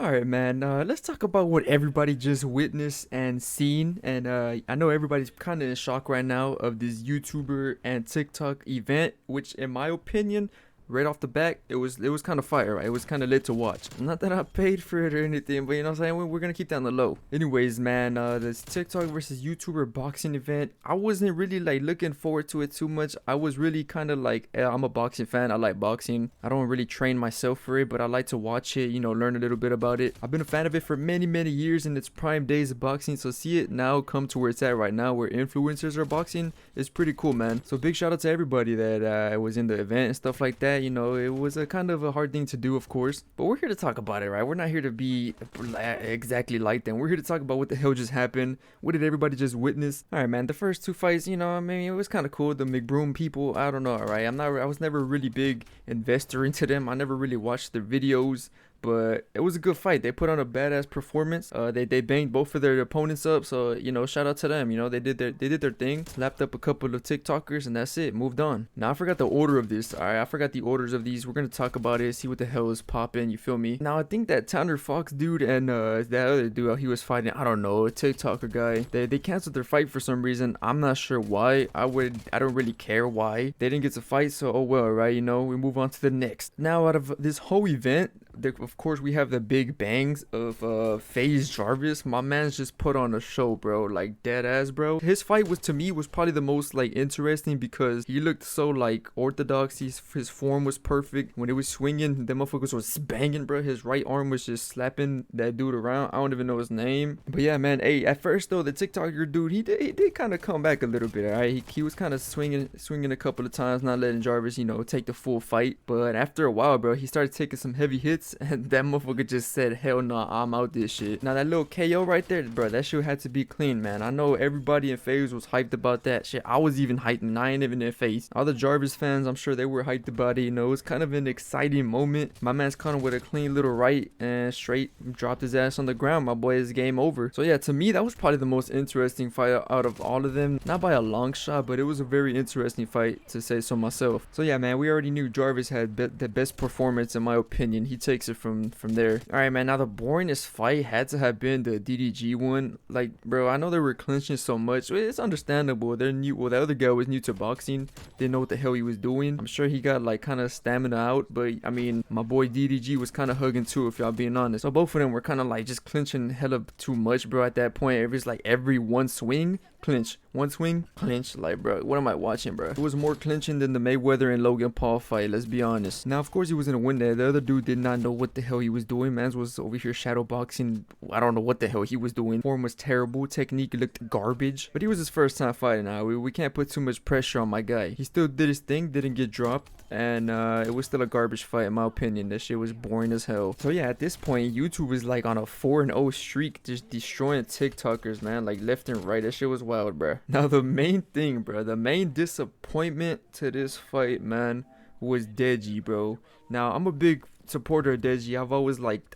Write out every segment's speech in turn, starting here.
Alright, man, let's talk about what everybody just witnessed and seen. And I know everybody's kind of in shock right now of this YouTuber and TikTok event, which in my opinion, right off the back, it was kind of fire, right? It was kind of lit to watch. Not that I paid for it or anything, but you know what I'm saying? We're gonna keep that on the low. Anyways, man, this TikTok versus YouTuber boxing event, I wasn't really like looking forward to it too much. I was really kind of like, I'm a boxing fan. I like boxing. I don't really train myself for it, but I like to watch it, you know, learn a little bit about it. I've been a fan of it for many years in its prime days of boxing, so see it now come to where it's at right now, where influencers are boxing, is pretty cool, man. So big shout out to everybody that was in the event and stuff like that. You know, it was a kind of a hard thing to do, of course, but we're here to talk about it, right? We're not here to be exactly like them. We're here to talk about what the hell just happened. What did everybody just witness? All right, man, the first two fights, you know, I mean, it was kind of cool. The McBroom people, I don't know, all right? I was never a really big investor into them. I never really watched their videos, but it was a good fight. They put on a badass performance. They banged both of their opponents up, so you know, shout out to them. You know, they did their thing, slapped up a couple of TikTokers, and that's it. Moved on. Now I forgot the order of this. All right, I forgot the orders of these. We're gonna talk about it, see what the hell is popping. You feel me? Now I think that Tanner Fox dude and that other dude he was fighting, I don't know, a TikToker guy. They canceled their fight for some reason. I'm not sure why. I don't really care why they didn't get to fight. So oh well, right? You know, we move on to the next. Now out of this whole event, of course, we have the big bangs of Faze Jarvis. My man's just put on a show, bro. Like, dead ass, bro. His fight was, to me, was probably the most, like, interesting because he looked so, like, orthodox. His form was perfect. When it was swinging, the motherfuckers was banging, bro. His right arm was just slapping that dude around. I don't even know his name. But yeah, man, hey, at first, though, the TikToker dude, he did kind of come back a little bit, all right? He was kind of swinging a couple of times, not letting Jarvis, you know, take the full fight. But after a while, bro, he started taking some heavy hits. And that motherfucker just said, hell no, I'm out this shit. Now that little KO right there, bro, that shit had to be clean, man. I know everybody in FaZe was hyped about that shit. I was even hyped, and I ain't even in FaZe. All the Jarvis fans, I'm sure they were hyped about it. You know, it was kind of an exciting moment. My man's kind of with a clean little right and straight dropped his ass on the ground. My boy, is game over. So yeah, to me, that was probably the most interesting fight out of all of them. Not by a long shot, but it was a very interesting fight, to say so myself. So yeah, man, we already knew Jarvis had the best performance, in my opinion. He takes it from there. All right, man, now the boringest fight had to have been the DDG one. Like, bro, I know they were clinching so much. It's understandable. They're new. Well, the other guy was new to boxing, didn't know what the hell he was doing. I'm sure he got like kind of stamina out, but I mean, my boy DDG was kind of hugging too, if y'all being honest. So both of them were kind of like just clinching hella too much, bro. At that point, it was like every one swing, clinch, one swing, clinch. Like, bro, what am I watching, bro? It was more clinching than the Mayweather and Logan Paul fight, let's be honest. Now, of course, he was gonna win there. The other dude did not know what the hell he was doing. Mans was over here shadow boxing. I don't know what the hell he was doing. Form was terrible. Technique looked garbage. But he was his first time fighting now. We can't put too much pressure on my guy. He still did his thing, didn't get dropped. And it was still a garbage fight, in my opinion. That shit was boring as hell. So yeah, at this point, YouTube was like on a 4-0 streak, just destroying TikTokers, man, like left and right. That shit was wild, bro. Now the main thing, bro, the main disappointment to this fight, man, was Deji, bro. Now I'm a big supporter of Deji. I've always liked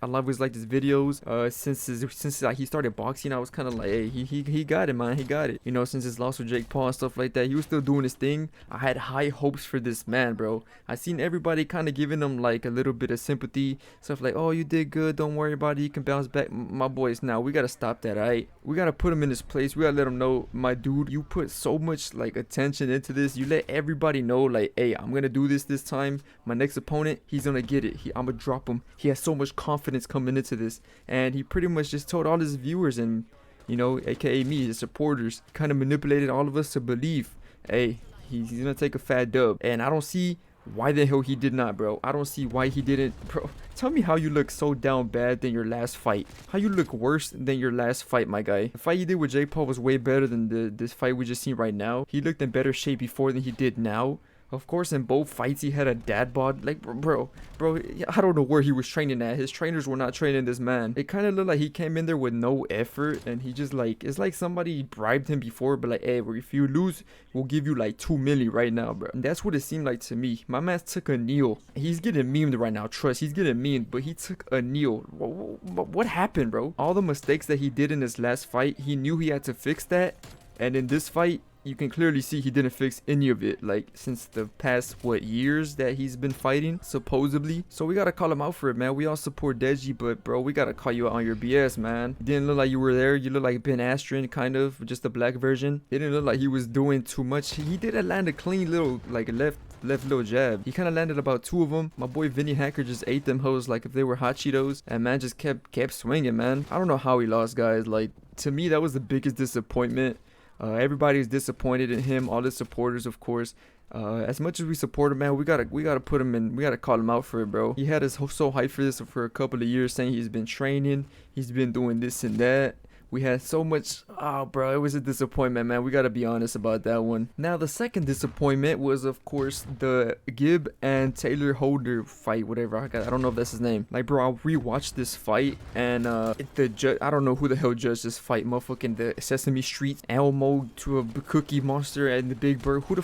his videos. Since he started boxing, I was kind of like, hey, he got it, man. He got it. You know, since his loss with Jake Paul and stuff like that, he was still doing his thing. I had high hopes for this man, bro. I seen everybody kind of giving him like a little bit of sympathy, stuff like, oh, you did good, don't worry about it, you can bounce back. My boys, now we gotta stop that, alright? We gotta put him in his place. We gotta let him know, my dude, you put so much like attention into this. You let everybody know, like, hey, I'm gonna do this time. My next opponent, he's gonna get it. I'm gonna drop him. He has so much confidence coming into this, and he pretty much just told all his viewers and, you know, aka me, his supporters, kind of manipulated all of us to believe, hey, he's gonna take a fat dub. And I don't see why the hell he did not, bro. I don't see why he didn't, bro. Tell me how you look so down bad than your last fight. How you look worse than your last fight, my guy. The fight you did with Jake Paul was way better than this fight we just seen right now. He looked in better shape before than he did now. Of course, in both fights, he had a dad bod. Like, bro, I don't know where he was training at. His trainers were not training this man. It kind of looked like he came in there with no effort, and he just like, it's like somebody bribed him before, but like, hey, if you lose, we'll give you like 2 milli right now, bro. And that's what it seemed like to me. My man took a kneel. He's getting memed right now. Trust, he's getting memed, but he took a kneel. What happened, bro? All the mistakes that he did in his last fight, he knew he had to fix that. And in this fight, you can clearly see he didn't fix any of it, like since the past what years that he's been fighting supposedly. So we gotta call him out for it, man. We all support Deji, but bro, we gotta call you out on your BS, man. You didn't look like you were there. You look like Ben Askren, kind of, just the black version. It didn't look like he was doing too much. He did land a clean little like left little jab. He kind of landed about 2 of them. My boy Vinnie Hacker just ate them hoes like if they were hot Cheetos, and man just kept swinging, man. I don't know how he lost, guys. Like, to me, that was the biggest disappointment. Everybody is disappointed in him, all the supporters, of course. As much as we support him, man, we gotta put him in. We gotta call him out for it, bro. He had us so hyped for this for a couple of years, saying he's been training, he's been doing this and that. We had so much. Oh, bro, it was a disappointment, man. We gotta be honest about that one. Now, the second disappointment was, of course, the Gibb and Taylor Holder fight, whatever. I don't know if that's his name. Like, bro, I rewatched this fight, and the judge, I don't know who the hell judged this fight. Motherfucking the Sesame Street, Elmo to a Cookie Monster, and the Big Bird. Who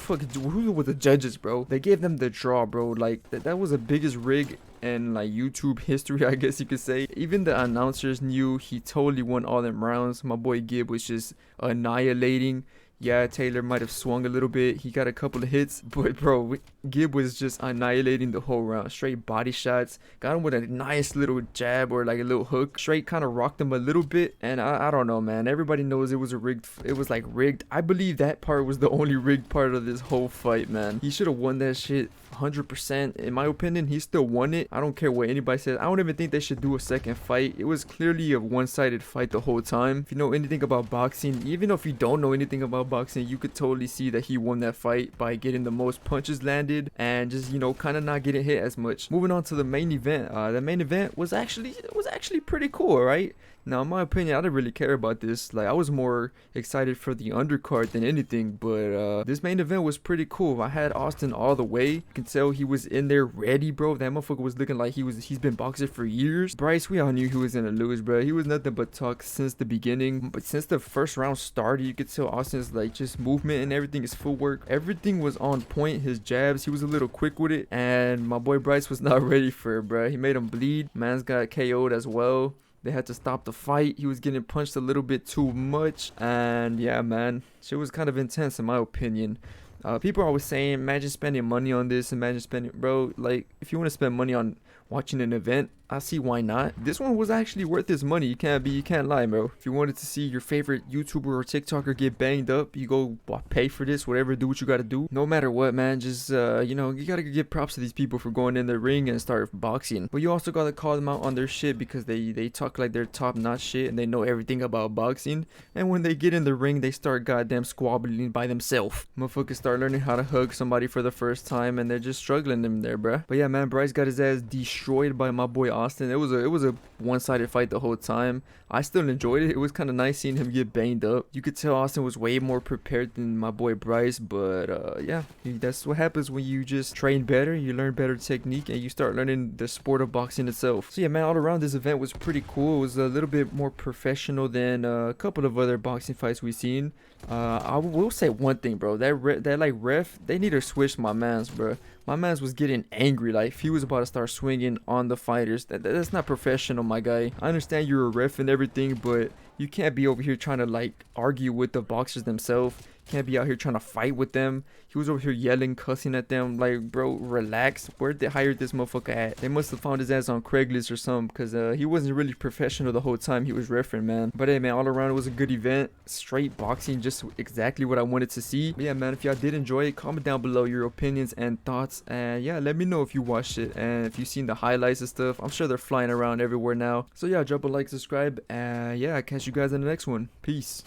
were the judges, bro? They gave them the draw, bro. Like, that was the biggest rig and like YouTube history, I guess you could say. Even the announcers knew he totally won all them rounds. My boy Gibb was just annihilating. Yeah, Taylor might have swung a little bit. He got a couple of hits, but bro, Gibb was just annihilating the whole round. Straight body shots. Got him with a nice little jab or like a little hook. Straight kind of rocked him a little bit. And I don't know, man. Everybody knows it was a rigged. It was like rigged. I believe that part was the only rigged part of this whole fight, man. He should have won that shit 100%. In my opinion, he still won it. I don't care what anybody says. I don't even think they should do a second fight. It was clearly a one-sided fight the whole time. If you know anything about boxing, even if you don't know anything about boxing, you could totally see that he won that fight by getting the most punches landed and just, you know, kind of not getting hit as much. Moving on to the main event. The main event was actually pretty cool, right? Now, in my opinion, I didn't really care about this. Like, I was more excited for the undercard than anything. But this main event was pretty cool. I had Austin all the way. You can tell he was in there ready, bro. That motherfucker was looking like he's been boxing for years. Bryce, we all knew he was gonna lose, bro. He was nothing but talk since the beginning. But since the first round started, you could tell Austin's like just movement and everything, his footwork, everything was on point. His jabs, he was a little quick with it. And my boy Bryce was not ready for it, bro. He made him bleed. Man's got KO'd as well. They had to stop the fight. He was getting punched a little bit too much. And yeah, man, shit was kind of intense in my opinion. People are always saying, imagine spending money on this. Imagine spending, bro, like, if you want to spend money on watching an event, I see why not. This one was actually worth his money. You can't lie, bro. If you wanted to see your favorite YouTuber or TikToker get banged up, you go pay for this, whatever, do what you gotta do. No matter what, man, just you know, you gotta give props to these people for going in the ring and start boxing. But you also gotta call them out on their shit, because they talk like they're top-notch shit and they know everything about boxing. And when they get in the ring, they start goddamn squabbling by themselves. Motherfuckers start learning how to hug somebody for the first time and they're just struggling in there, bruh. But yeah, man, Bryce got his ass destroyed by my boy Austin. It was a one-sided fight the whole time. I still enjoyed it. It was kind of nice seeing him get banged up. You could tell Austin was way more prepared than my boy Bryce, but yeah, that's what happens when you just train better, you learn better technique, and you start learning the sport of boxing itself. So yeah, man, all around this event was pretty cool. It was a little bit more professional than a couple of other boxing fights we've seen. I will say one thing, bro. That like ref, they need to switch my mans, bro. My mans was getting angry, like he was about to start swinging on the fighters. That's not professional, my guy. I understand you're a ref and everything, but you can't be over here trying to like argue with the boxers themselves. Can't be out here trying to fight with them. He was over here yelling, cussing at them. Like, bro, relax. Where'd they hire this motherfucker at? They must have found his ass on Craigslist or something, because he wasn't really professional the whole time he was refereeing, man. But hey, man, all around it was a good event. Straight boxing, just exactly what I wanted to see. But yeah, man, if y'all did enjoy it, comment down below your opinions and thoughts. And yeah, let me know if you watched it and if you've seen the highlights and stuff. I'm sure they're flying around everywhere now. So yeah, drop a like, subscribe, and yeah, I'll catch you guys in the next one. Peace.